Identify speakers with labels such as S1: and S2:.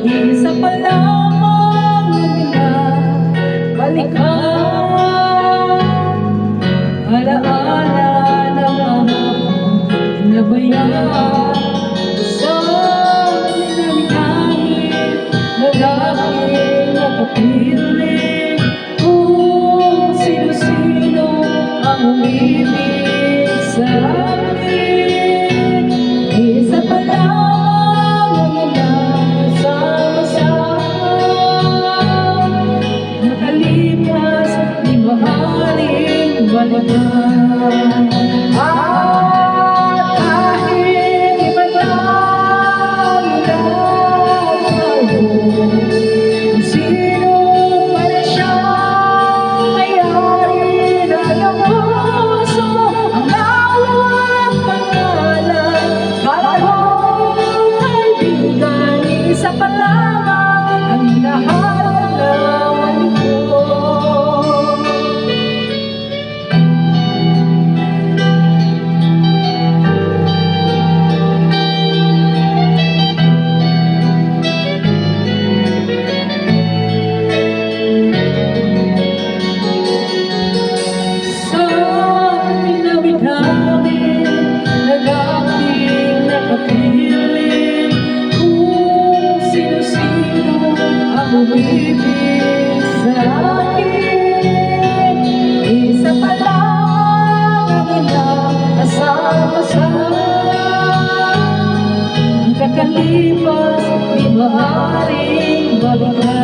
S1: Isa pa lamang na balikan, alaala ng mga pinabayaan sa dinamit-damit na laging nakapiling. Kung sino-sino ang umibig sa akin, isa pa lamang nakalipas, di maaaring balikan. At kahit iba lang kung sino man siyang may-ari ng iyong puso, ang bawat pangalan, kalahong kaibigan, isa pa lamang ang hinahanap. Umibig sa akin, isa pa lang ang inakasama sa ang kakalipas, di maaaring balikan.